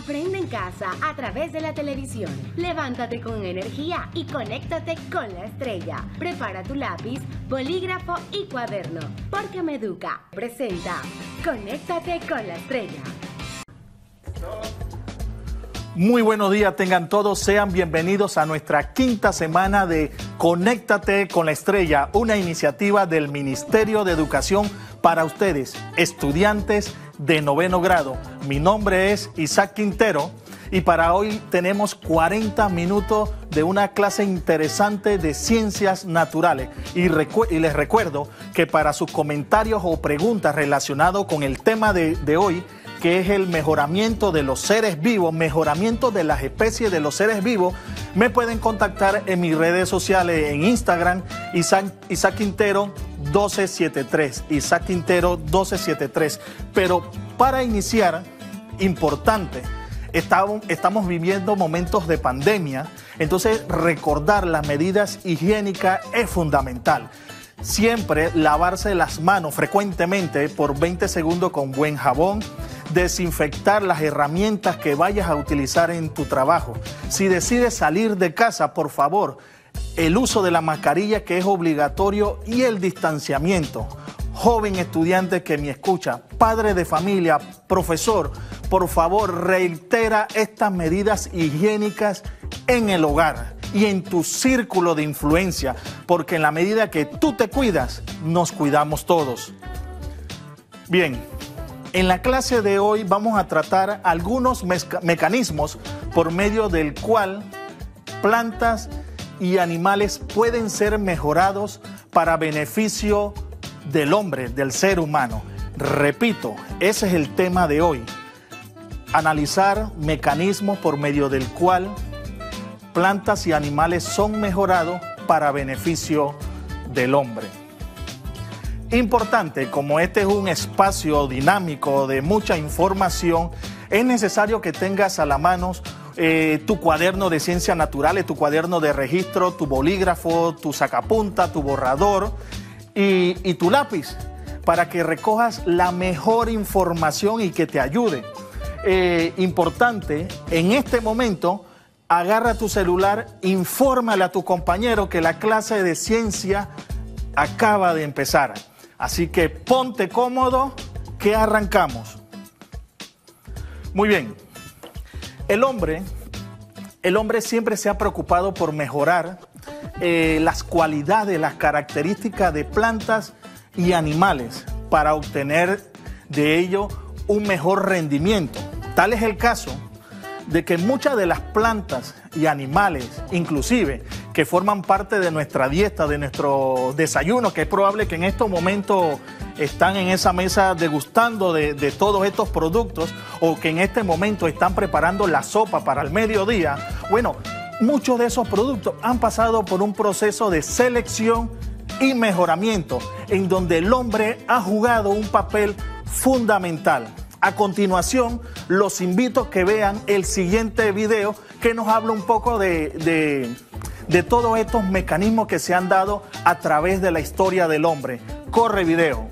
Aprende en casa a través de la televisión. Levántate con energía y conéctate con la estrella. Prepara tu lápiz, bolígrafo y cuaderno, porque Meduca presenta Conéctate con la estrella. Muy buenos días tengan todos, sean bienvenidos a nuestra quinta semana de Conéctate con la Estrella, una iniciativa del Ministerio de Educación para ustedes, estudiantes de 9º grado. Mi nombre es Isaac Quintero y para hoy tenemos 40 minutos de una clase interesante de ciencias naturales. Y les recuerdo que para sus comentarios o preguntas relacionados con el tema de hoy, que es el mejoramiento de los seres vivos, mejoramiento de las especies de los seres vivos, me pueden contactar en mis redes sociales, en Instagram, Isaac Quintero 1273, Isaac Quintero 1273. Pero para iniciar, importante, estamos viviendo momentos de pandemia, entonces recordar las medidas higiénicas es fundamental. Siempre lavarse las manos frecuentemente por 20 segundos con buen jabón, desinfectar las herramientas que vayas a utilizar en tu trabajo. Si decides salir de casa, por favor, el uso de la mascarilla que es obligatorio y el distanciamiento. Joven estudiante que me escucha, padre de familia, profesor, por favor, reitera estas medidas higiénicas en el hogar y en tu círculo de influencia, porque en la medida que tú te cuidas, nos cuidamos todos. Bien, en la clase de hoy vamos a tratar algunos mecanismos por medio del cual plantas y animales pueden ser mejorados para beneficio del hombre, del ser humano. Repito, ese es el tema de hoy. Analizar mecanismos por medio del cual plantas y animales son mejorados para beneficio del hombre. Importante, como este es un espacio dinámico de mucha información, es necesario que tengas a la mano tu cuaderno de ciencias naturales, tu cuaderno de registro, tu bolígrafo, tu sacapunta, tu borrador y tu lápiz, para que recojas la mejor información y que te ayude. Importante, en este momento, agarra tu celular, infórmale a tu compañero que la clase de ciencia acaba de empezar. Así que ponte cómodo, que arrancamos. Muy bien. El hombre siempre se ha preocupado por mejorar las cualidades, las características de plantas y animales para obtener de ello un mejor rendimiento. Tal es el caso de que muchas de las plantas y animales, inclusive, que forman parte de nuestra dieta, de nuestro desayuno, que es probable que en estos momentos están en esa mesa degustando de todos estos productos, o que en este momento están preparando la sopa para el mediodía. Bueno, muchos de esos productos han pasado por un proceso de selección y mejoramiento, en donde el hombre ha jugado un papel fundamental. A continuación, los invito a que vean el siguiente video que nos habla un poco de todos estos mecanismos que se han dado a través de la historia del hombre. Corre video.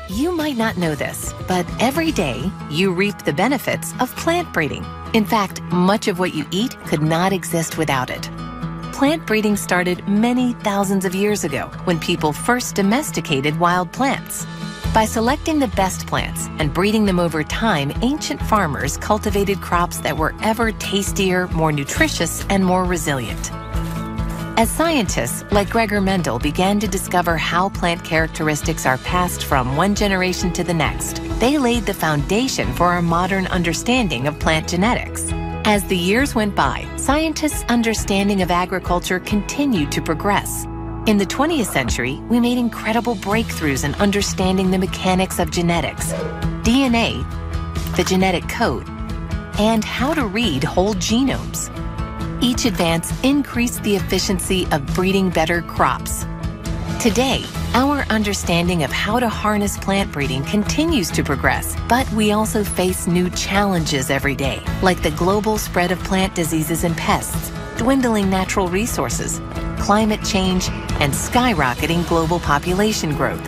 You might not know this, but every day you reap the benefits of plant breeding. In fact, much of what you eat could not exist without it. Plant breeding started many thousands of years ago when people first domesticated wild plants. By selecting the best plants and breeding them over time, ancient farmers cultivated crops that were ever tastier, more nutritious, and more resilient. As scientists like Gregor Mendel began to discover how plant characteristics are passed from one generation to the next, they laid the foundation for our modern understanding of plant genetics. As the years went by, scientists' understanding of agriculture continued to progress. In the 20th century, we made incredible breakthroughs in understanding the mechanics of genetics, DNA, the genetic code, and how to read whole genomes. Each advance increased the efficiency of breeding better crops. Today, our understanding of how to harness plant breeding continues to progress, but we also face new challenges every day, like the global spread of plant diseases and pests, dwindling natural resources, climate change, and skyrocketing global population growth.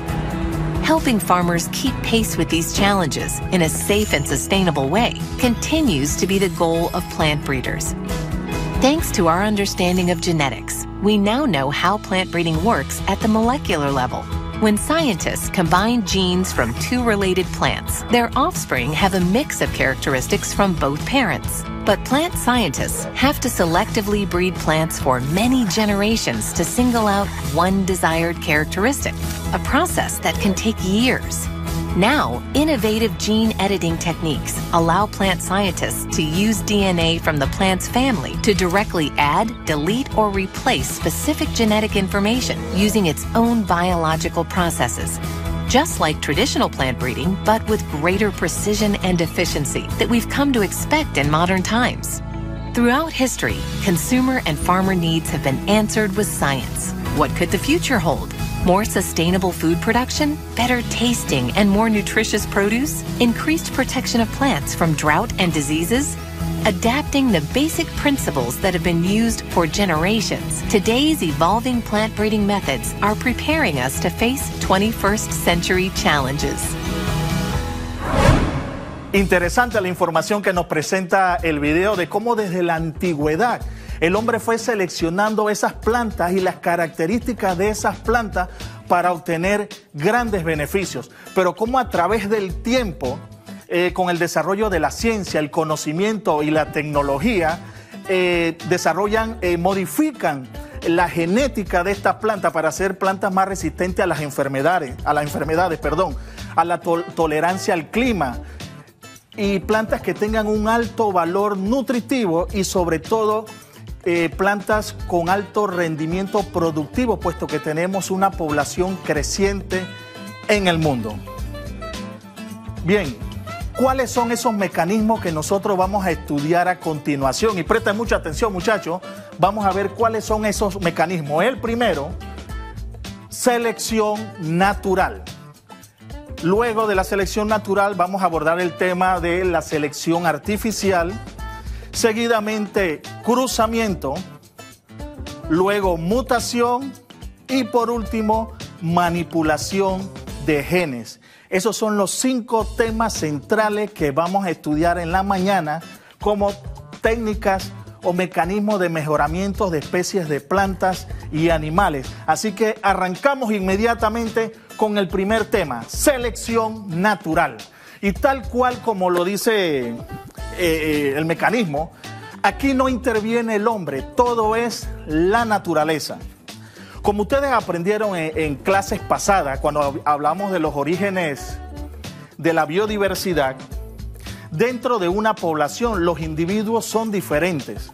helping farmers keep pace with these challenges in a safe and sustainable way continues to be the goal of plant breeders. Thanks to our understanding of genetics, we now know how plant breeding works at the molecular level. When scientists combine genes from two related plants, their offspring have a mix of characteristics from both parents. But plant scientists have to selectively breed plants for many generations to single out one desired characteristic, a process that can take years. Now, innovative gene editing techniques allow plant scientists to use DNA from the plant's family to directly add, delete, or replace specific genetic information using its own biological processes. Just like traditional plant breeding, but with greater precision and efficiency that we've come to expect in modern times. Throughout history, consumer and farmer needs have been answered with science. What could the future hold? More sustainable food production, better tasting and more nutritious produce, increased protection of plants from drought and diseases? Adapting the basic principles that have been used for generations, today's evolving plant breeding methods are preparing us to face 21st century challenges. Interesante la información que nos presenta el video de cómo desde la antigüedad el hombre fue seleccionando esas plantas y las características de esas plantas para obtener grandes beneficios, pero cómo a través del tiempo, con el desarrollo de la ciencia, el conocimiento y la tecnología, modifican la genética de estas plantas para hacer plantas más resistentes a las enfermedades, a la tolerancia al clima, y plantas que tengan un alto valor nutritivo y sobre todo plantas con alto rendimiento productivo, puesto que tenemos una población creciente en el mundo. Bien, ¿cuáles son esos mecanismos que nosotros vamos a estudiar a continuación? Y presten mucha atención, muchachos, vamos a ver cuáles son esos mecanismos. El primero, selección natural. Luego de la selección natural vamos a abordar el tema de la selección artificial, seguidamente cruzamiento, luego mutación y por último manipulación de genes. Esos son los 5 temas centrales que vamos a estudiar en la mañana como técnicas o mecanismos de mejoramiento de especies de plantas y animales. Así que arrancamos inmediatamente con el primer tema, selección natural. Y tal cual como lo dice el mecanismo, aquí no interviene el hombre, todo es la naturaleza. Como ustedes aprendieron en clases pasadas, cuando hablamos de los orígenes de la biodiversidad, dentro de una población los individuos son diferentes.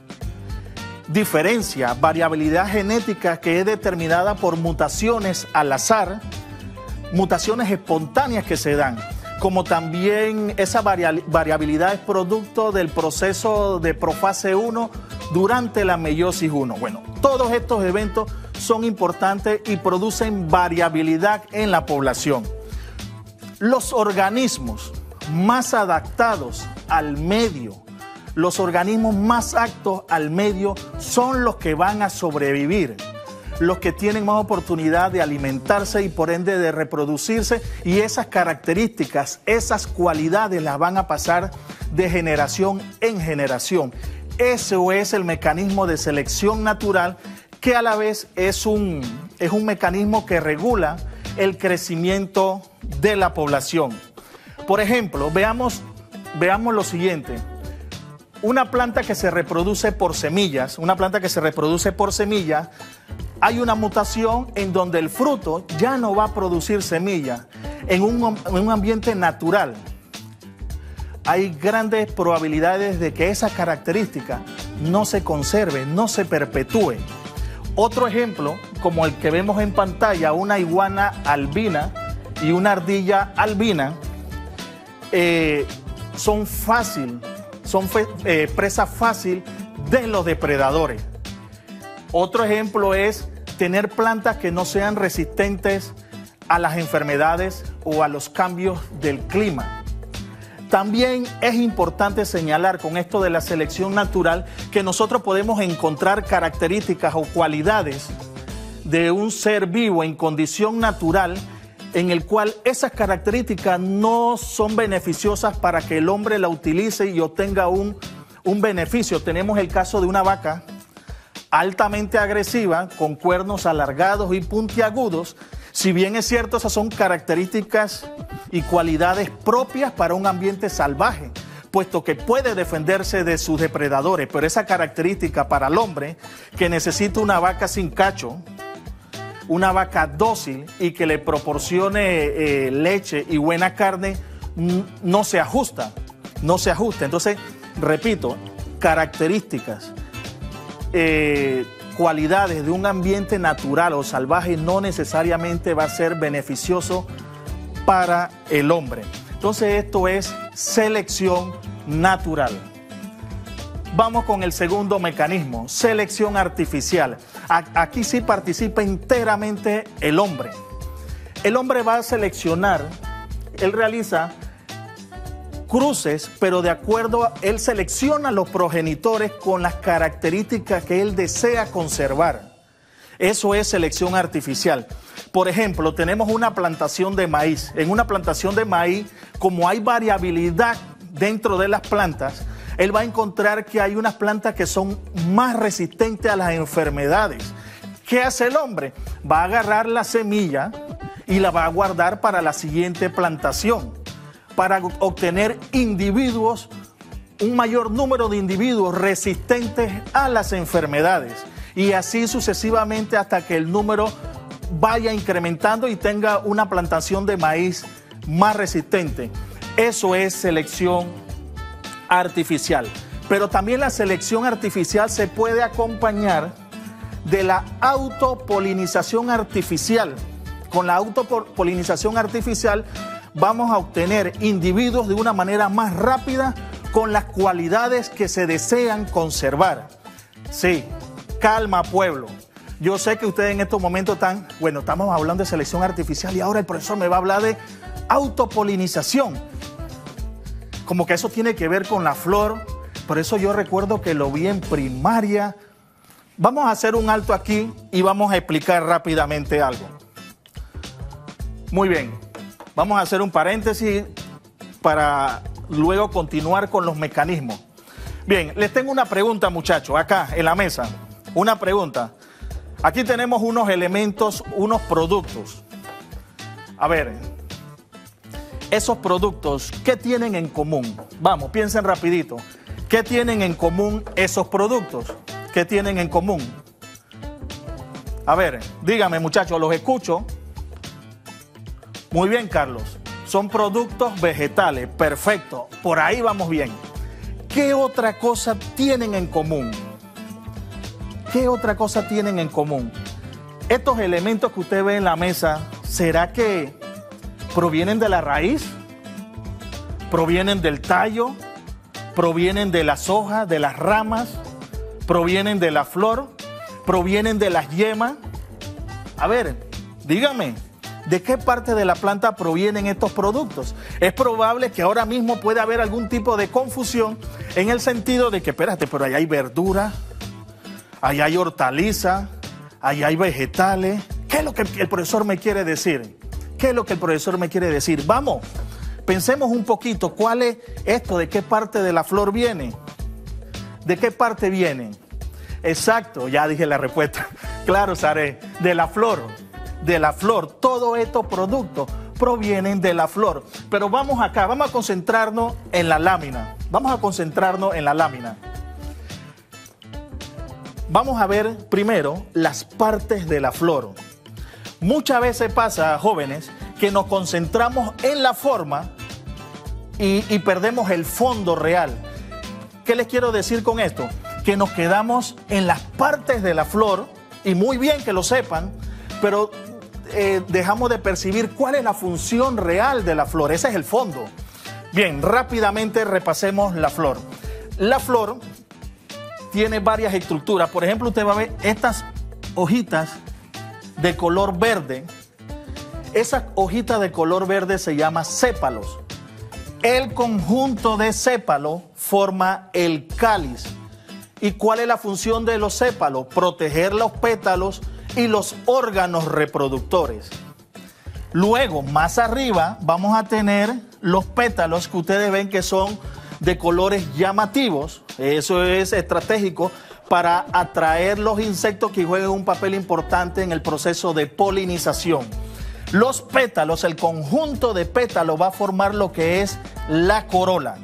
Diferencia, variabilidad genética que es determinada por mutaciones al azar, mutaciones espontáneas que se dan, como también esa variabilidad es producto del proceso de profase 1 durante la meiosis 1. Bueno, todos estos eventos son importantes y producen variabilidad en la población. Los organismos más adaptados al medio, los organismos más aptos al medio son los que van a sobrevivir, los que tienen más oportunidad de alimentarse y por ende de reproducirse, y esas características, esas cualidades las van a pasar de generación en generación. Eso es el mecanismo de selección natural, que a la vez es un mecanismo que regula el crecimiento de la población. Por ejemplo, veamos lo siguiente. Una planta que se reproduce por semillas, hay una mutación en donde el fruto ya no va a producir semillas. En un ambiente natural hay grandes probabilidades de que esa característica no se conserve, no se perpetúe. Otro ejemplo, como el que vemos en pantalla, una iguana albina y una ardilla albina, son presa fácil de los depredadores. Otro ejemplo es tener plantas que no sean resistentes a las enfermedades o a los cambios del clima. También es importante señalar con esto de la selección natural que nosotros podemos encontrar características o cualidades de un ser vivo en condición natural en el cual esas características no son beneficiosas para que el hombre la utilice y obtenga un beneficio. Tenemos el caso de una vaca altamente agresiva, con cuernos alargados y puntiagudos. Si bien es cierto, esas son características y cualidades propias para un ambiente salvaje, puesto que puede defenderse de sus depredadores, pero esa característica para el hombre, que necesita una vaca sin cacho, una vaca dócil y que le proporcione leche y buena carne, no se ajusta, no se ajusta. Entonces, repito, características, cualidades de un ambiente natural o salvaje no necesariamente va a ser beneficioso para el hombre. Entonces, esto es selección natural. Vamos con el segundo mecanismo, selección artificial. Aquí sí participa enteramente el hombre. El hombre va a seleccionar, él realiza cruces, pero de acuerdo, él selecciona los progenitores con las características que él desea conservar. Eso es selección artificial. Por ejemplo, tenemos una plantación de maíz. En una plantación de maíz, como hay variabilidad dentro de las plantas, él va a encontrar que hay unas plantas que son más resistentes a las enfermedades. ¿Qué hace el hombre? Va a agarrar la semilla y la va a guardar para la siguiente plantación, para obtener individuos, un mayor número de individuos resistentes a las enfermedades. Y así sucesivamente hasta que el número vaya incrementando y tenga una plantación de maíz más resistente. Eso es selección artificial. Pero también la selección artificial se puede acompañar de la autopolinización artificial. Con la autopolinización artificial vamos a obtener individuos de una manera más rápida con las cualidades que se desean conservar. Sí, calma, pueblo. Yo sé que ustedes en estos momentos están, bueno, estamos hablando de selección artificial y ahora el profesor me va a hablar de autopolinización. Como que eso tiene que ver con la flor. Por eso yo recuerdo que lo vi en primaria. Vamos a hacer un alto aquí y vamos a explicar rápidamente algo. Muy bien, vamos a hacer un paréntesis para luego continuar con los mecanismos. Bien, les tengo una pregunta, muchachos, acá en la mesa. Una pregunta. Aquí tenemos unos elementos, unos productos. A ver, esos productos, ¿qué tienen en común? Vamos, piensen rapidito. ¿Qué tienen en común esos productos? ¿Qué tienen en común? A ver, díganme, muchachos, los escucho. Muy bien, Carlos. Son productos vegetales. Perfecto. Por ahí vamos bien. ¿Qué otra cosa tienen en común? ¿Qué otra cosa tienen en común? Estos elementos que usted ve en la mesa, ¿será que provienen de la raíz? ¿Provienen del tallo? ¿Provienen de las hojas, de las ramas? ¿Provienen de la flor? ¿Provienen de las yemas? A ver, dígame, ¿de qué parte de la planta provienen estos productos? Es probable que ahora mismo pueda haber algún tipo de confusión en el sentido de que, espérate, pero ahí hay verdura, ahí hay hortaliza, ahí hay vegetales. ¿Qué es lo que el profesor me quiere decir? ¿Qué es lo que el profesor me quiere decir? Vamos, pensemos un poquito, ¿cuál es esto? ¿De qué parte de la flor viene? ¿De qué parte viene? Exacto, ya dije la respuesta. Claro, Saré, de la flor. De la flor. Todos estos productos provienen de la flor. Pero vamos acá, vamos a concentrarnos en la lámina. Vamos a concentrarnos en la lámina. Vamos a ver primero las partes de la flor. Muchas veces pasa, jóvenes, que nos concentramos en la forma y perdemos el fondo real. ¿Qué les quiero decir con esto? Que nos quedamos en las partes de la flor, y muy bien que lo sepan, pero dejamos de percibir cuál es la función real de la flor. Ese es el fondo. Bien, rápidamente repasemos la flor. La flor tiene varias estructuras. Por ejemplo, usted va a ver estas hojitas de color verde. Esas hojitas de color verde se llaman sépalos. El conjunto de sépalos forma el cáliz. ¿Y cuál es la función de los sépalos? Proteger los pétalos y los órganos reproductores. Luego, más arriba, vamos a tener los pétalos que ustedes ven que son de colores llamativos. Eso es estratégico para atraer los insectos que juegan un papel importante en el proceso de polinización. Los pétalos, el conjunto de pétalos va a formar lo que es la corola.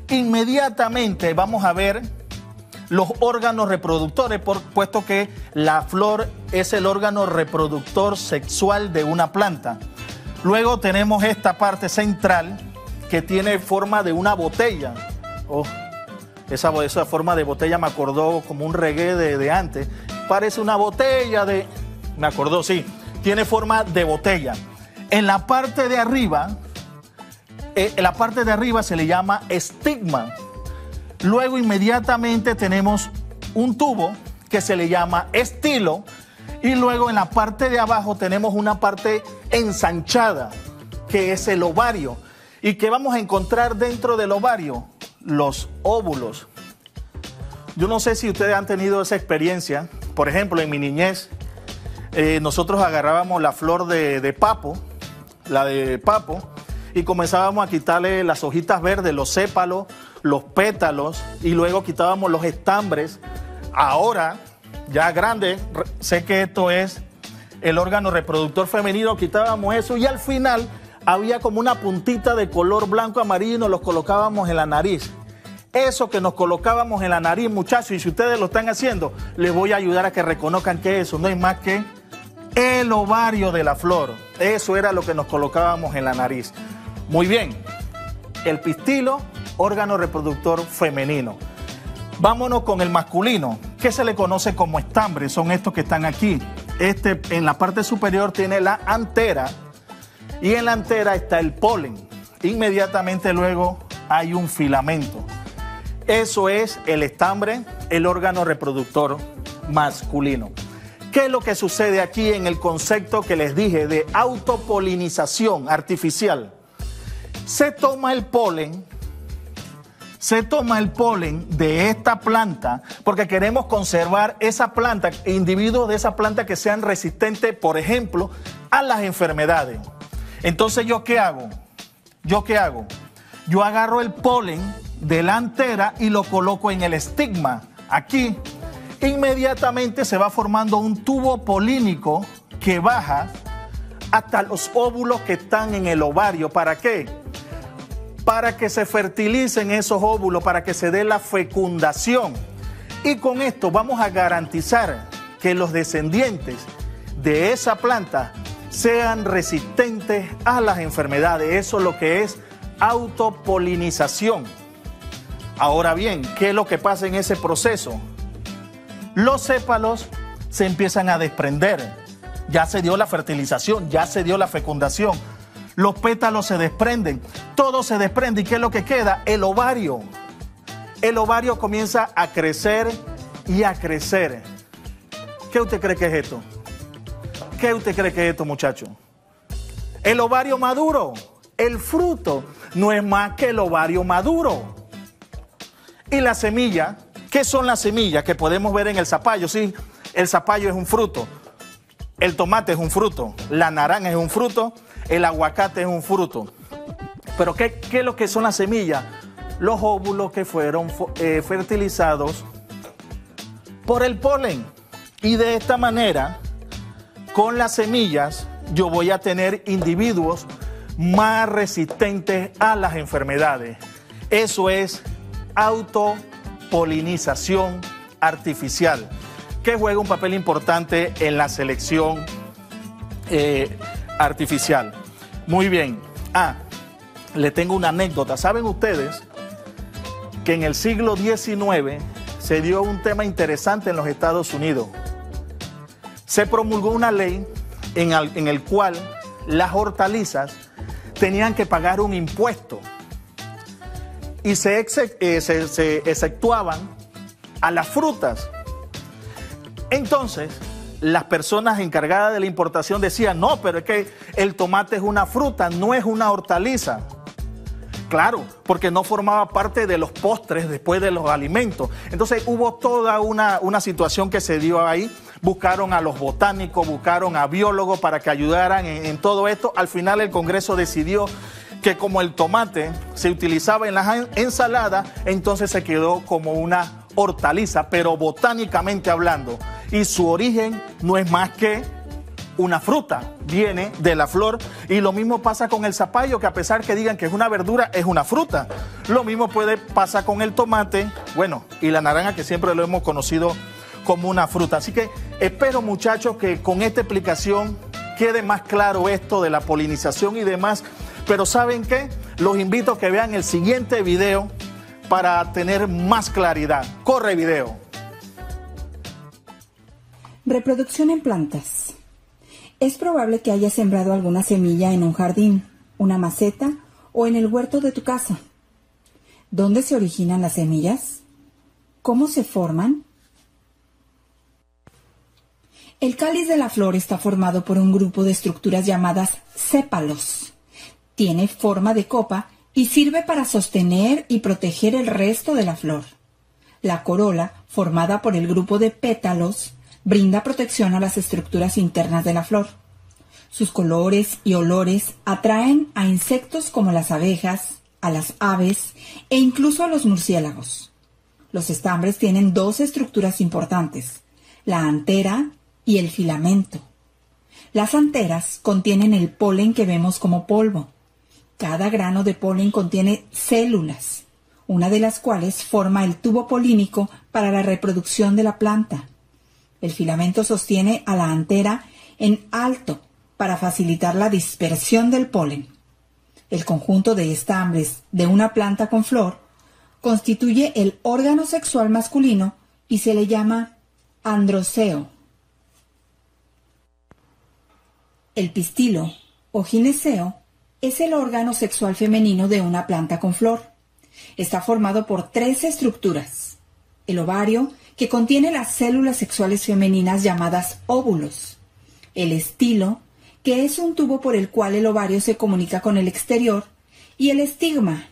Inmediatamente vamos a ver los órganos reproductores, puesto que la flor es el órgano reproductor sexual de una planta. Luego tenemos esta parte central que tiene forma de una botella. Esa forma de botella me acordó como un reggae de antes. Parece una botella de... Me acordó, sí. Tiene forma de botella. En la parte de arriba, se le llama estigma. Luego inmediatamente tenemos un tubo que se le llama estilo. Y luego en la parte de abajo tenemos una parte ensanchada, que es el ovario. ¿Y qué vamos a encontrar dentro del ovario? Los óvulos. Yo no sé si ustedes han tenido esa experiencia. Por ejemplo, en mi niñez, nosotros agarrábamos la flor de papo, y comenzábamos a quitarle las hojitas verdes, los sépalos, los pétalos, y luego quitábamos los estambres. Ahora, ya grande, sé que esto es el órgano reproductor femenino, quitábamos eso y al final había como una puntita de color blanco amarillo y nos los colocábamos en la nariz. Eso que nos colocábamos en la nariz, muchachos, y si ustedes lo están haciendo, les voy a ayudar a que reconozcan que eso no es más que el ovario de la flor. Eso era lo que nos colocábamos en la nariz. Muy bien, el pistilo, órgano reproductor femenino. Vámonos con el masculino, que se le conoce como estambre, son estos que están aquí. En la parte superior tiene la antera y en la antera está el polen. Inmediatamente luego hay un filamento. Eso es el estambre, el órgano reproductor masculino. ¿Qué es lo que sucede aquí en el concepto que les dije de autopolinización artificial? Se toma el polen de esta planta porque queremos conservar esa planta, individuos de esa planta que sean resistentes, por ejemplo, a las enfermedades. Entonces, ¿yo qué hago? Yo agarro el polen de la antera y lo coloco en el estigma, aquí. Inmediatamente se va formando un tubo polínico que baja hasta los óvulos que están en el ovario. ¿Para qué? Para que se fertilicen esos óvulos, para que se dé la fecundación. Y con esto vamos a garantizar que los descendientes de esa planta sean resistentes a las enfermedades. Eso es lo que es autopolinización. Ahora bien, ¿qué es lo que pasa en ese proceso? Los sépalos se empiezan a desprender. Ya se dio la fertilización, ya se dio la fecundación. Los pétalos se desprenden, todo se desprende. ¿Y qué es lo que queda? El ovario. El ovario comienza a crecer y a crecer. ¿Qué usted cree que es esto? ¿Qué usted cree que es esto, muchacho? El ovario maduro, el fruto, no es más que el ovario maduro. Y la semilla, ¿qué son las semillas que podemos ver en el zapallo? Sí, el zapallo es un fruto, el tomate es un fruto, la naranja es un fruto, el aguacate es un fruto. Pero ¿qué es lo que son las semillas? Los óvulos que fueron fertilizados por el polen. Y de esta manera, con las semillas, yo voy a tener individuos más resistentes a las enfermedades. Eso es autopolinización artificial, que juega un papel importante en la selección artificial. Muy bien. Le tengo una anécdota. ¿Saben ustedes que en el siglo XIX se dio un tema interesante en los Estados Unidos? Se promulgó una ley en el cual las hortalizas tenían que pagar un impuesto y se exceptuaban a las frutas. Entonces, las personas encargadas de la importación decían, no, pero es que el tomate es una fruta, no es una hortaliza. Claro, porque no formaba parte de los postres después de los alimentos. Entonces hubo toda una situación que se dio ahí, buscaron a los botánicos, buscaron a biólogos para que ayudaran en todo esto. Al final el Congreso decidió que como el tomate se utilizaba en las ensaladas, entonces se quedó como una hortaliza, pero botánicamente hablando. Y su origen no es más que una fruta, viene de la flor. Y lo mismo pasa con el zapallo, que a pesar que digan que es una verdura, es una fruta. Lo mismo pasa con el tomate, bueno, y la naranja, que siempre lo hemos conocido como una fruta. Así que espero, muchachos, que con esta explicación quede más claro esto de la polinización y demás. Pero ¿saben qué? Los invito a que vean el siguiente video para tener más claridad. Corre video. Reproducción en plantas. Es probable que hayas sembrado alguna semilla en un jardín, una maceta o en el huerto de tu casa. ¿Dónde se originan las semillas? ¿Cómo se forman? El cáliz de la flor está formado por un grupo de estructuras llamadas sépalos. Tiene forma de copa y sirve para sostener y proteger el resto de la flor. La corola, formada por el grupo de pétalos, brinda protección a las estructuras internas de la flor. Sus colores y olores atraen a insectos como las abejas, a las aves e incluso a los murciélagos. Los estambres tienen dos estructuras importantes, la antera y el filamento. Las anteras contienen el polen que vemos como polvo. Cada grano de polen contiene células, una de las cuales forma el tubo polínico para la reproducción de la planta. El filamento sostiene a la antera en alto para facilitar la dispersión del polen. El conjunto de estambres de una planta con flor constituye el órgano sexual masculino y se le llama androceo. El pistilo o gineceo es el órgano sexual femenino de una planta con flor. Está formado por 3 estructuras. El ovario, que contiene las células sexuales femeninas llamadas óvulos. El estilo, que es un tubo por el cual el ovario se comunica con el exterior. Y el estigma,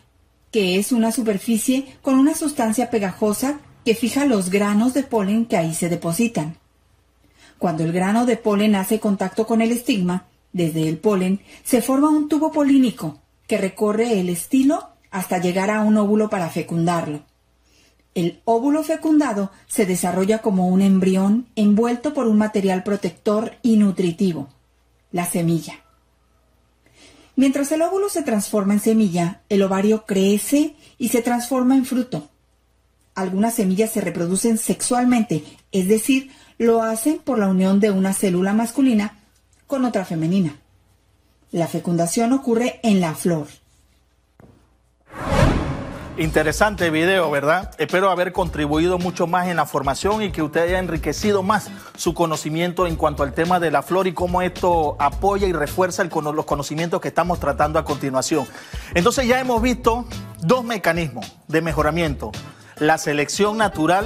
que es una superficie con una sustancia pegajosa que fija los granos de polen que ahí se depositan. Cuando el grano de polen hace contacto con el estigma, desde el polen se forma un tubo polínico que recorre el estilo hasta llegar a un óvulo para fecundarlo. El óvulo fecundado se desarrolla como un embrión envuelto por un material protector y nutritivo, la semilla. Mientras el óvulo se transforma en semilla, el ovario crece y se transforma en fruto. Algunas semillas se reproducen sexualmente, es decir, lo hacen por la unión de una célula masculina con otra femenina. La fecundación ocurre en la flor. Interesante video, ¿verdad? Espero haber contribuido mucho más en la formación y que usted haya enriquecido más su conocimiento en cuanto al tema de la flor y cómo esto apoya y refuerza los conocimientos que estamos tratando a continuación. Entonces ya hemos visto 2 mecanismos de mejoramiento. La selección natural,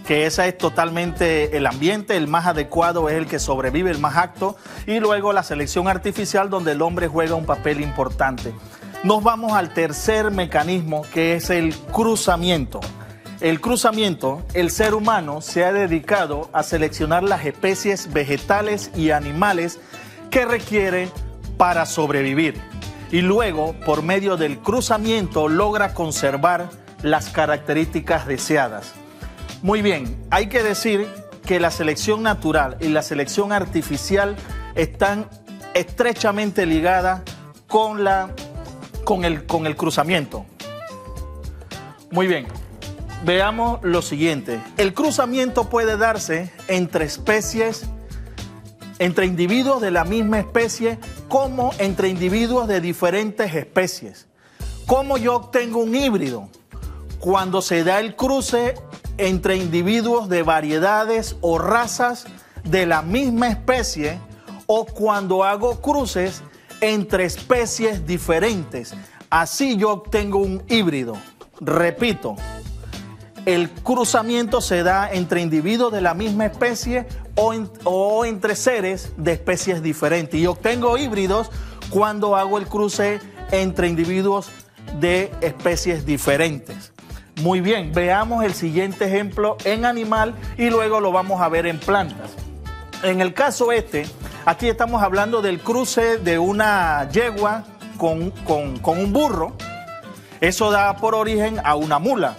que esa es totalmente el ambiente, el más adecuado es el que sobrevive, el más apto, y luego la selección artificial, donde el hombre juega un papel importante. Nos vamos al tercer mecanismo, que es el cruzamiento. El cruzamiento, el ser humano se ha dedicado a seleccionar las especies vegetales y animales que requiere para sobrevivir. Y luego, por medio del cruzamiento, logra conservar las características deseadas. Muy bien, hay que decir que la selección natural y la selección artificial están estrechamente ligadas con el cruzamiento. Muy bien, veamos lo siguiente. El cruzamiento puede darse entre especies, entre individuos de la misma especie, como entre individuos de diferentes especies. ¿Cómo yo obtengo un híbrido? Cuando se da el cruce entre individuos de variedades o razas de la misma especie, o cuando hago cruces entre especies diferentes. Así yo obtengo un híbrido. Repito, el cruzamiento se da entre individuos de la misma especie o entre seres de especies diferentes. Y obtengo híbridos cuando hago el cruce entre individuos de especies diferentes. Muy bien, veamos el siguiente ejemplo en animal y luego lo vamos a ver en plantas. En el caso aquí estamos hablando del cruce de una yegua con un burro. Eso da por origen a una mula.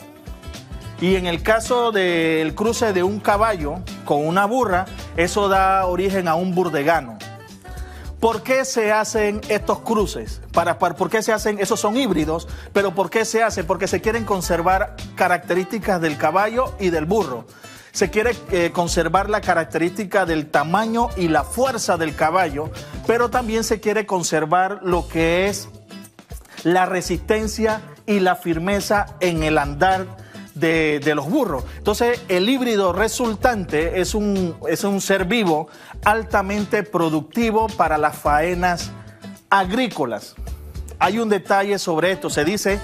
Y en el caso del cruce de un caballo con una burra, eso da origen a un burdegano. ¿Por qué se hacen estos cruces? ¿Por qué se hacen? Esos son híbridos, pero ¿por qué se hacen? Porque se quieren conservar características del caballo y del burro. Se quiere conservar la característica del tamaño y la fuerza del caballo, pero también se quiere conservar lo que es la resistencia y la firmeza en el andar de los burros. Entonces, el híbrido resultante es un ser vivo altamente productivo para las faenas agrícolas. Hay un detalle sobre esto. Se dice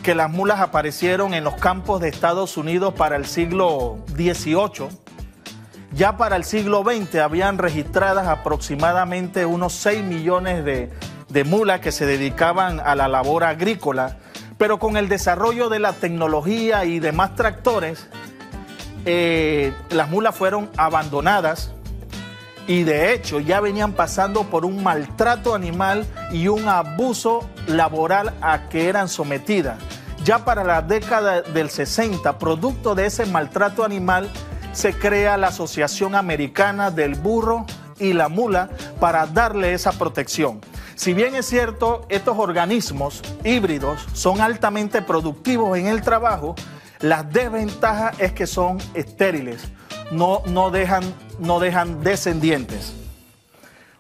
que las mulas aparecieron en los campos de Estados Unidos para el siglo XVIII. Ya para el siglo XX habían registradas aproximadamente unos 6 millones de mulas que se dedicaban a la labor agrícola. Pero con el desarrollo de la tecnología y demás tractores, las mulas fueron abandonadas y de hecho ya venían pasando por un maltrato animal y un abuso laboral a que eran sometidas. Ya para la década del 60, producto de ese maltrato animal, se crea la Asociación Americana del Burro y la Mula para darle esa protección. Si bien es cierto, estos organismos híbridos son altamente productivos en el trabajo, la desventaja es que son estériles, no dejan descendientes.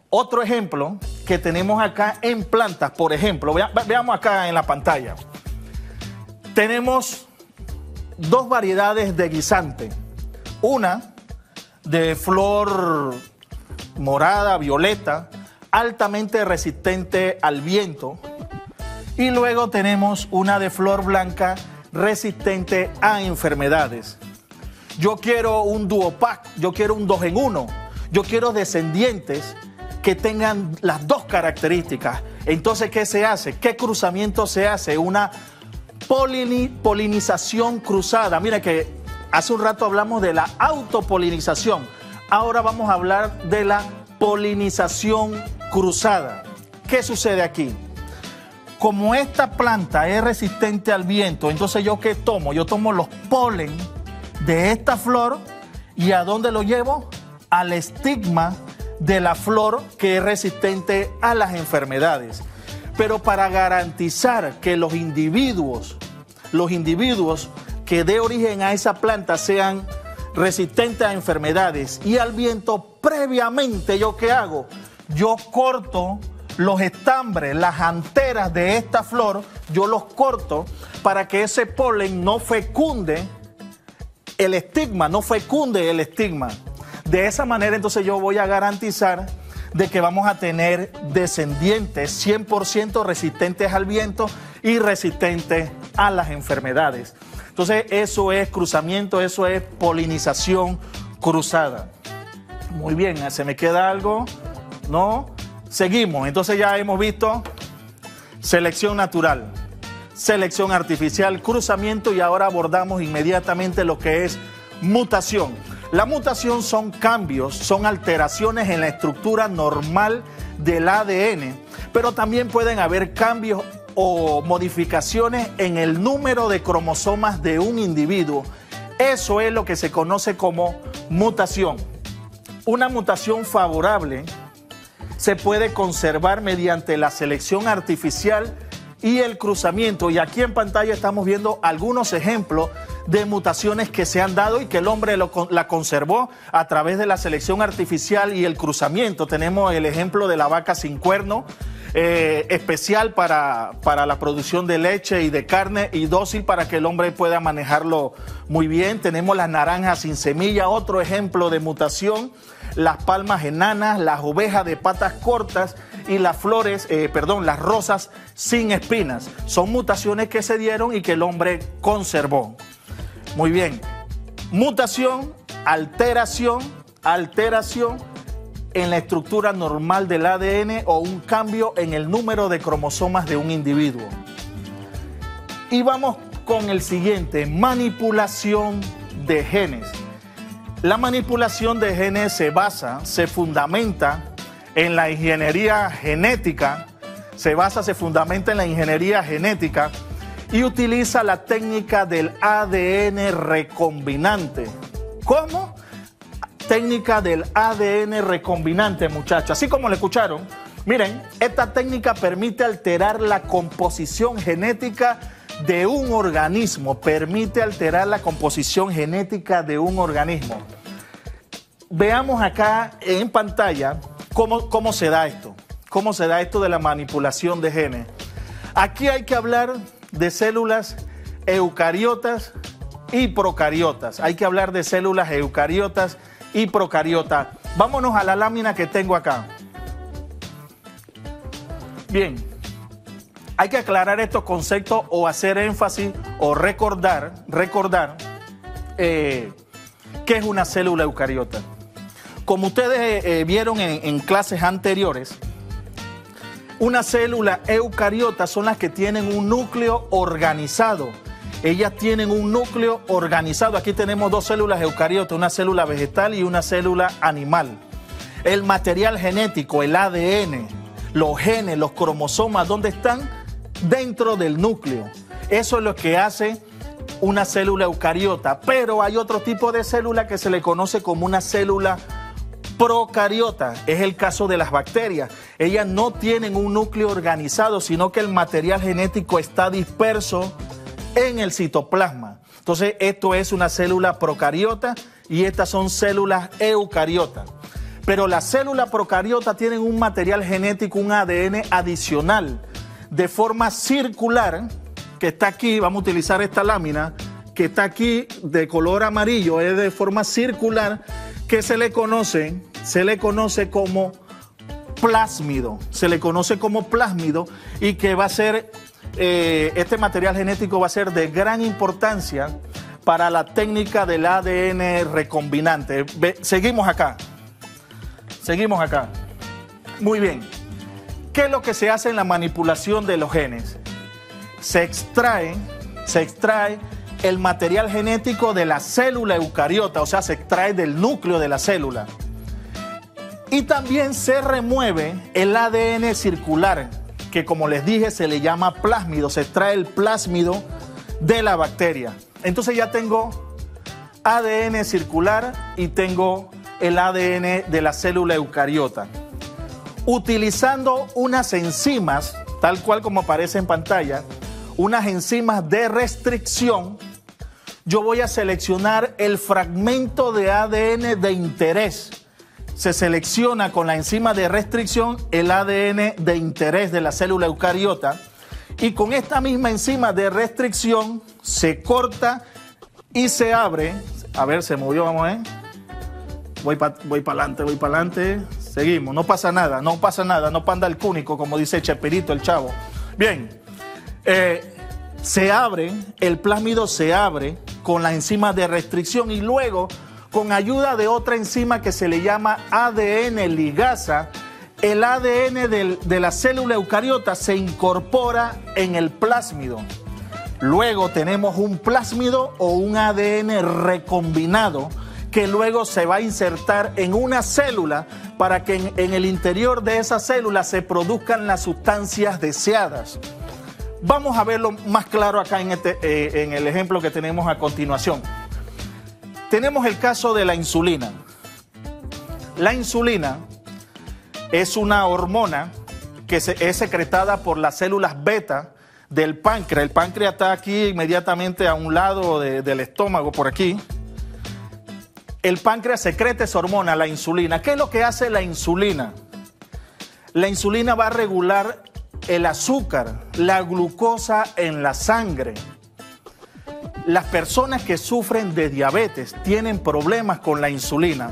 Otro ejemplo que tenemos acá en plantas, por ejemplo, veamos acá en la pantalla. Tenemos dos variedades de guisante, una de flor morada, violeta, altamente resistente al viento, y luego tenemos una de flor blanca resistente a enfermedades. Yo quiero un duopac, yo quiero un 2 en 1, yo quiero descendientes que tengan las dos características. Entonces, ¿qué se hace? ¿Qué cruzamiento se hace? Una polinización cruzada. Mira que hace un rato hablamos de la autopolinización, ahora vamos a hablar de la polinización cruzada. ¿Qué sucede aquí? Como esta planta es resistente al viento, entonces ¿yo qué tomo? Yo tomo los polen de esta flor y ¿a dónde lo llevo? Al estigma de la flor que es resistente a las enfermedades. Pero para garantizar que los individuos que dé origen a esa planta sean resistentes a enfermedades y al viento, previamente, ¿yo qué hago? Yo corto los estambres, las anteras de esta flor, yo los corto para que ese polen no fecunde el estigma, De esa manera, entonces, yo voy a garantizar de que vamos a tener descendientes 100% resistentes al viento y resistentes a las enfermedades. Entonces, eso es cruzamiento, eso es polinización cruzada. Muy bien, ¿se me queda algo? ¿No? Seguimos. Entonces ya hemos visto selección natural, selección artificial, cruzamiento, y ahora abordamos inmediatamente lo que es mutación. La mutación son cambios, son alteraciones en la estructura normal del ADN, pero también pueden haber cambios o modificaciones en el número de cromosomas de un individuo. Eso es lo que se conoce como mutación. Una mutación favorable se puede conservar mediante la selección artificial y el cruzamiento. Y aquí en pantalla estamos viendo algunos ejemplos de mutaciones que se han dado y que el hombre la conservó a través de la selección artificial y el cruzamiento. Tenemos el ejemplo de la vaca sin cuerno, especial para la producción de leche y de carne, y dócil para que el hombre pueda manejarlo muy bien. Tenemos las naranjas sin semilla, otro ejemplo de mutación. Las palmas enanas, las ovejas de patas cortas y las las rosas sin espinas. Son mutaciones que se dieron y que el hombre conservó. Muy bien. Mutación, alteración en la estructura normal del ADN o un cambio en el número de cromosomas de un individuo. Y vamos con el siguiente: manipulación de genes. La manipulación de genes se fundamenta en la ingeniería genética, se fundamenta en la ingeniería genética y utiliza la técnica del ADN recombinante. ¿Cómo? Técnica del ADN recombinante, muchachos. Así como lo escucharon, miren, esta técnica permite alterar la composición genética de un organismo. Permite alterar la composición genética de un organismo. Veamos acá en pantalla cómo se da esto. ¿Cómo se da esto de la manipulación de genes? Aquí hay que hablar de células eucariotas y procariotas. Hay que hablar de células eucariotas y procariotas. Vámonos a la lámina que tengo acá. Bien, hay que aclarar estos conceptos o hacer énfasis o recordar qué es una célula eucariota. Como ustedes vieron en clases anteriores, una célula eucariota son las que tienen un núcleo organizado. Ellas tienen un núcleo organizado. Aquí tenemos dos células eucariotas, una célula vegetal y una célula animal. El material genético, el ADN, los genes, los cromosomas, ¿dónde están? Dentro del núcleo. Eso es lo que hace una célula eucariota. Pero hay otro tipo de célula que se le conoce como una célula procariota. Es el caso de las bacterias. Ellas no tienen un núcleo organizado, sino que el material genético está disperso en el citoplasma. Entonces, esto es una célula procariota y estas son células eucariotas. Pero las células procariotas tienen un material genético, un ADN adicional, de forma circular, que está aquí. Vamos a utilizar esta lámina, que está aquí de color amarillo, es de forma circular, que se le conoce como plásmido. Se le conoce como plásmido y que va a ser, este material genético va a ser de gran importancia para la técnica del ADN recombinante. Seguimos acá. Muy bien. ¿Qué es lo que se hace en la manipulación de los genes? Se extrae el material genético de la célula eucariota, o sea, se extrae del núcleo de la célula. Y también se remueve el ADN circular, que como les dije se le llama plásmido. Se extrae el plásmido de la bacteria. Entonces ya tengo ADN circular y tengo el ADN de la célula eucariota. Utilizando unas enzimas, tal cual como aparece en pantalla, unas enzimas de restricción, yo voy a seleccionar el fragmento de ADN de interés. Se selecciona con la enzima de restricción el ADN de interés de la célula eucariota y con esta misma enzima de restricción se corta y se abre. A ver, se movió, vamos a ver. Voy para adelante. Seguimos, no pasa nada, no panda el cúnico, como dice Chespirito, el chavo. Bien, se abre, el plásmido se abre con la enzima de restricción y luego, con ayuda de otra enzima que se le llama ADN ligasa, el ADN de la célula eucariota se incorpora en el plásmido. Luego tenemos un plásmido o un ADN recombinado que luego se va a insertar en una célula para que en el interior de esa célula se produzcan las sustancias deseadas. Vamos a verlo más claro acá en el ejemplo que tenemos a continuación. Tenemos el caso de la insulina. La insulina es una hormona que es secretada por las células beta del páncreas. El páncreas está aquí inmediatamente a un lado del estómago, por aquí. El páncreas secreta esa hormona, la insulina. ¿Qué es lo que hace la insulina? La insulina va a regular el azúcar, la glucosa en la sangre. Las personas que sufren de diabetes tienen problemas con la insulina,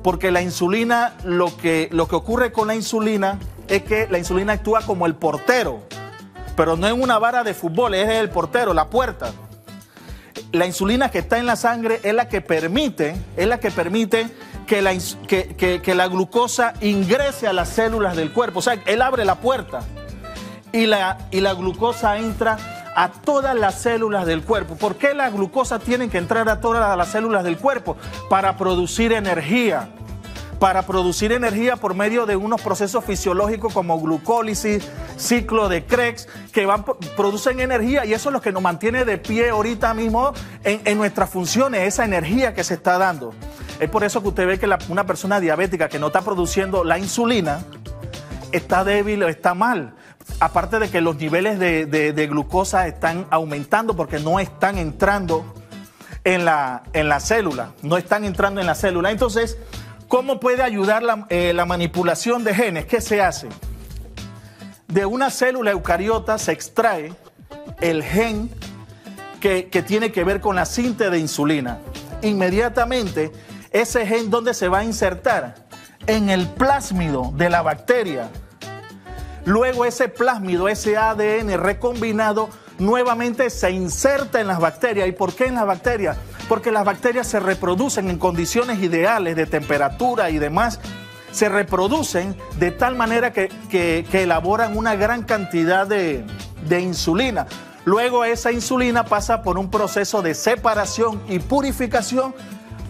porque la insulina, lo que ocurre con la insulina es que la insulina actúa como el portero, pero no en una vara de fútbol, es el portero, la puerta. La insulina que está en la sangre es la que permite que la glucosa ingrese a las células del cuerpo. O sea, él abre la puerta y la glucosa entra a todas las células del cuerpo. ¿Por qué la glucosa tiene que entrar a todas las células del cuerpo? Para producir energía. Para producir energía por medio de unos procesos fisiológicos como glucólisis, ciclo de Krebs, que producen energía, y eso es lo que nos mantiene de pie ahorita mismo en nuestras funciones, esa energía que se está dando. Es por eso que usted ve que una persona diabética que no está produciendo la insulina está débil o está mal. Aparte de que los niveles de glucosa están aumentando porque no están entrando en la célula. No están entrando en la célula. Entonces, ¿cómo puede ayudar la manipulación de genes? ¿Qué se hace? De una célula eucariota se extrae el gen que tiene que ver con la síntesis de insulina. Inmediatamente, ese gen, ¿dónde se va a insertar? En el plásmido de la bacteria. Luego ese plásmido, ese ADN recombinado, nuevamente se inserta en las bacterias. ¿Y por qué en las bacterias? Porque las bacterias se reproducen en condiciones ideales de temperatura y demás. Se reproducen de tal manera que elaboran una gran cantidad de insulina. Luego esa insulina pasa por un proceso de separación y purificación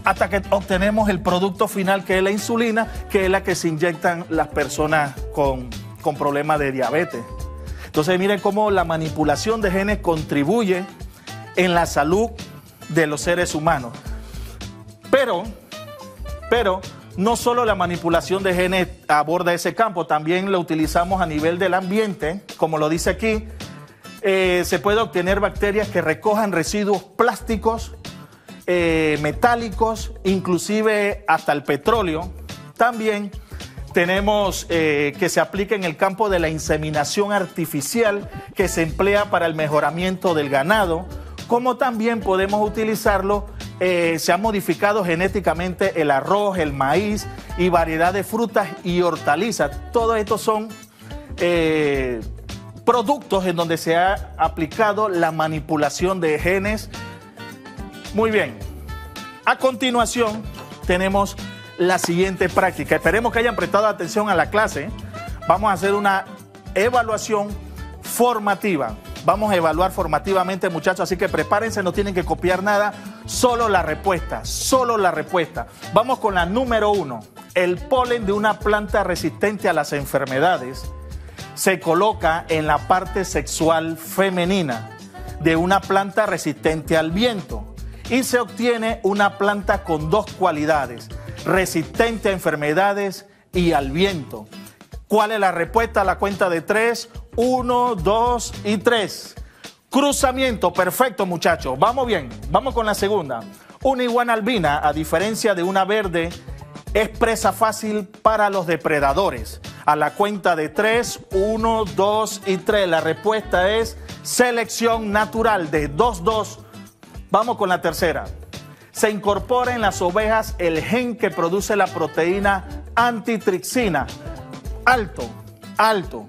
hasta que obtenemos el producto final, que es la insulina, que es la que se inyectan las personas con problemas de diabetes. Entonces miren cómo la manipulación de genes contribuye en la salud de los seres humanos. Pero no solo la manipulación de genes aborda ese campo, también lo utilizamos a nivel del ambiente. Como lo dice aquí, se puede obtener bacterias que recojan residuos plásticos, metálicos, inclusive hasta el petróleo. También tenemos que se aplica en el campo de la inseminación artificial, que se emplea para el mejoramiento del ganado, como también podemos utilizarlo. Se ha modificado genéticamente el arroz, el maíz y variedad de frutas y hortalizas. Todos estos son productos en donde se ha aplicado la manipulación de genes. Muy bien. A continuación tenemos la siguiente práctica. Esperemos que hayan prestado atención a la clase. Vamos a hacer una evaluación formativa. Vamos a evaluar formativamente, muchachos, así que prepárense, no tienen que copiar nada, solo la respuesta, solo la respuesta. Vamos con la número 1. El polen de una planta resistente a las enfermedades se coloca en la parte sexual femenina de una planta resistente al viento y se obtiene una planta con dos cualidades: resistente a enfermedades y al viento. ¿Cuál es la respuesta? A la cuenta de 3, 1, 2 y 3. Cruzamiento, perfecto, muchachos. Vamos bien, vamos con la segunda. Una iguana albina, a diferencia de una verde, es presa fácil para los depredadores. A la cuenta de 3, 1, 2 y 3. La respuesta es selección natural de 2, 2. Vamos con la tercera. Se incorpora en las ovejas el gen que produce la proteína antitripsina. Alto, alto.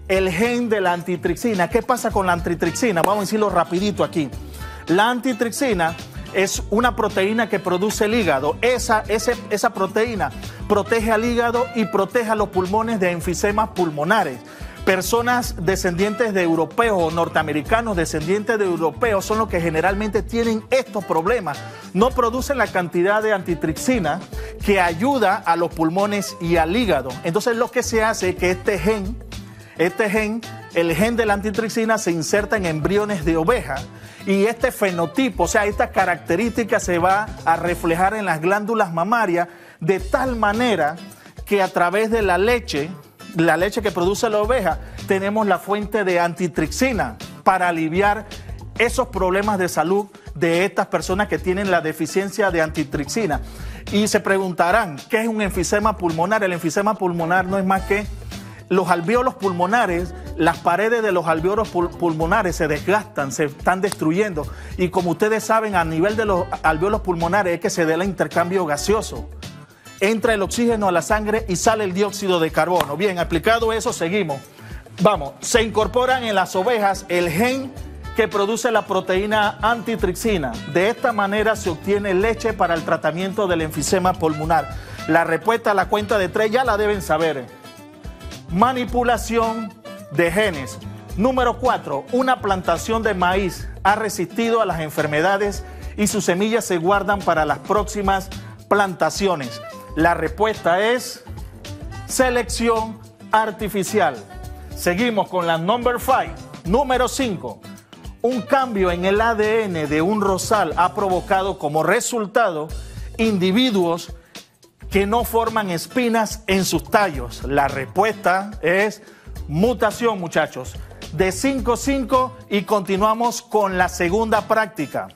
El gen de la antitripsina. ¿Qué pasa con la antitripsina? Vamos a decirlo rapidito aquí. La antitripsina es una proteína que produce el hígado. Esa proteína protege al hígado y protege a los pulmones de enfisemas pulmonares. Personas descendientes de europeos o norteamericanos descendientes de europeos son los que generalmente tienen estos problemas. No producen la cantidad de antitripsina que ayuda a los pulmones y al hígado. Entonces lo que se hace es que este gen, el gen de la antitripsina, se inserta en embriones de oveja y este fenotipo, o sea, esta característica se va a reflejar en las glándulas mamarias de tal manera que a través de la leche que produce la oveja, tenemos la fuente de antitripsina para aliviar esos problemas de salud de estas personas que tienen la deficiencia de antitripsina. Y se preguntarán, ¿qué es un enfisema pulmonar? El enfisema pulmonar no es más que los alvéolos pulmonares, las paredes de los alvéolos pulmonares se desgastan, se están destruyendo. Y como ustedes saben, a nivel de los alvéolos pulmonares es que se da el intercambio gaseoso. Entra el oxígeno a la sangre y sale el dióxido de carbono. Bien, aplicado eso, seguimos. Vamos, se incorporan en las ovejas el gen que produce la proteína antitripsina. De esta manera se obtiene leche para el tratamiento del enfisema pulmonar. La respuesta a la cuenta de 3 ya la deben saber. Manipulación de genes. Número 4, una plantación de maíz ha resistido a las enfermedades y sus semillas se guardan para las próximas plantaciones. La respuesta es selección artificial. Seguimos con la number 5. Número 5. Un cambio en el ADN de un rosal ha provocado como resultado individuos que no forman espinas en sus tallos. La respuesta es mutación, muchachos. De 5-5 y continuamos con la segunda práctica.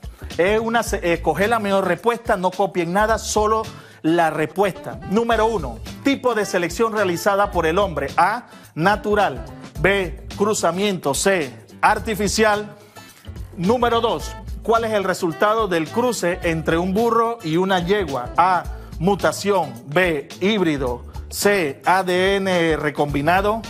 Coge la mejor respuesta, no copien nada, solo la respuesta. Número 1, tipo de selección realizada por el hombre. A, natural. B, cruzamiento. C, artificial. Número 2, ¿cuál es el resultado del cruce entre un burro y una yegua? A, mutación. B, híbrido. C, ADN recombinado.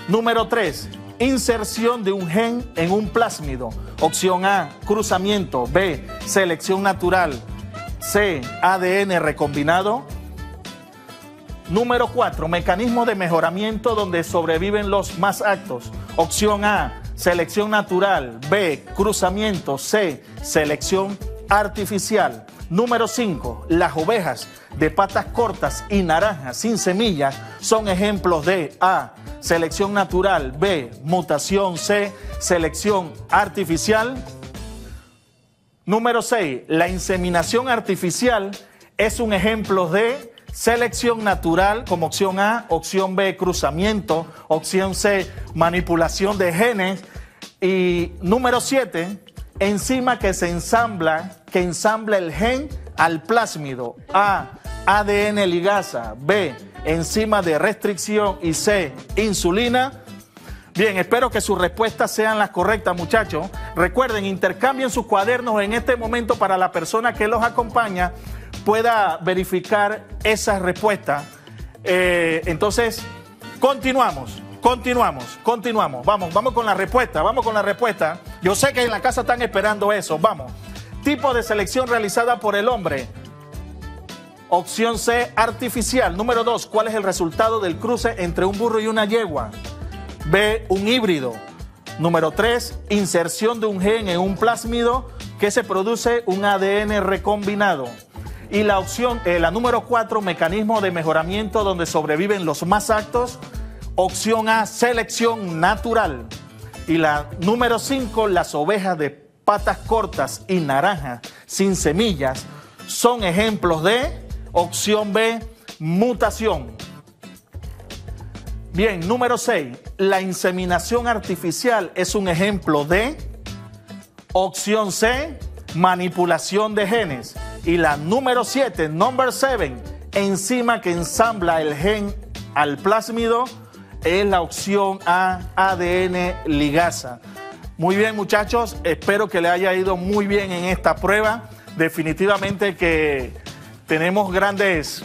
Número 3, inserción de un gen en un plásmido. Opción A, cruzamiento. B, selección natural. C, ADN recombinado. Número 4, mecanismo de mejoramiento donde sobreviven los más aptos. Opción A, selección natural. B, cruzamiento. C, selección artificial. Número 5, las ovejas de patas cortas y naranjas sin semillas son ejemplos de A, selección natural. B, mutación. C, selección artificial. Número 6, la inseminación artificial es un ejemplo de selección natural como opción A, opción B, cruzamiento, opción C, manipulación de genes. Y número 7, enzima que ensambla el gen al plásmido. A, ADN ligasa. B, enzima de restricción. Y C, insulina. Bien, espero que sus respuestas sean las correctas, muchachos. Recuerden, intercambien sus cuadernos en este momento para la persona que los acompaña pueda verificar esas respuestas. Entonces, continuamos. Vamos con la respuesta. Yo sé que en la casa están esperando eso. Vamos. Tipo de selección realizada por el hombre. Opción C, artificial. Número 2, ¿cuál es el resultado del cruce entre un burro y una yegua? B, un híbrido. Número 3, inserción de un gen en un plásmido que se produce un ADN recombinado. Y la opción, la número 4, mecanismo de mejoramiento donde sobreviven los más aptos. Opción A, selección natural. Y la número 5, las ovejas de patas cortas y naranjas sin semillas son ejemplos de opción B, mutación. Bien, número 6, la inseminación artificial es un ejemplo de opción C, manipulación de genes. Y la número 7, number 7, enzima que ensambla el gen al plásmido, es la opción A, ADN ligasa. Muy bien, muchachos, espero que le haya ido muy bien en esta prueba. Definitivamente que tenemos grandes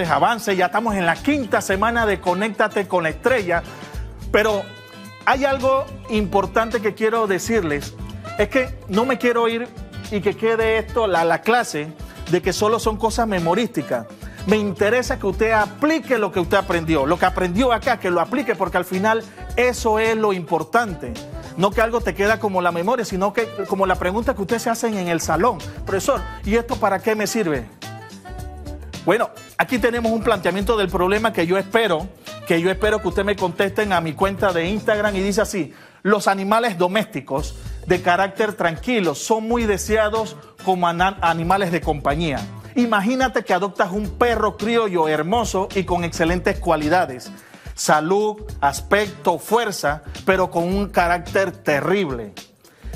avances. Ya estamos en la 5ª semana de Conéctate con la Estrella. Pero hay algo importante que quiero decirles. Es que no me quiero ir y que quede esto, la clase, de que solo son cosas memorísticas. Me interesa que usted aplique lo que usted aprendió. Lo que aprendió acá, que lo aplique, porque al final eso es lo importante. No que algo te queda como la memoria, sino que como la pregunta que ustedes se hacen en el salón. Profesor, ¿y esto para qué me sirve? Bueno, aquí tenemos un planteamiento del problema que yo espero que usted me contesten a mi cuenta de Instagram y dice así: los animales domésticos de carácter tranquilo son muy deseados como animales de compañía. Imagínate que adoptas un perro criollo hermoso y con excelentes cualidades. Salud, aspecto, fuerza, pero con un carácter terrible.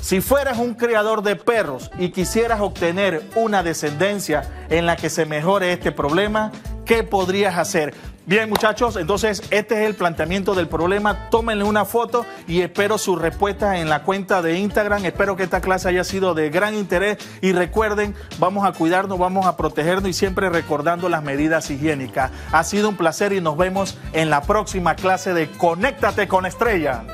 Si fueras un criador de perros y quisieras obtener una descendencia en la que se mejore este problema, ¿qué podrías hacer? Bien, muchachos, entonces este es el planteamiento del problema. Tómenle una foto y espero sus respuestas en la cuenta de Instagram. Espero que esta clase haya sido de gran interés y recuerden, vamos a cuidarnos, vamos a protegernos y siempre recordando las medidas higiénicas. Ha sido un placer y nos vemos en la próxima clase de Conéctate con Estrella.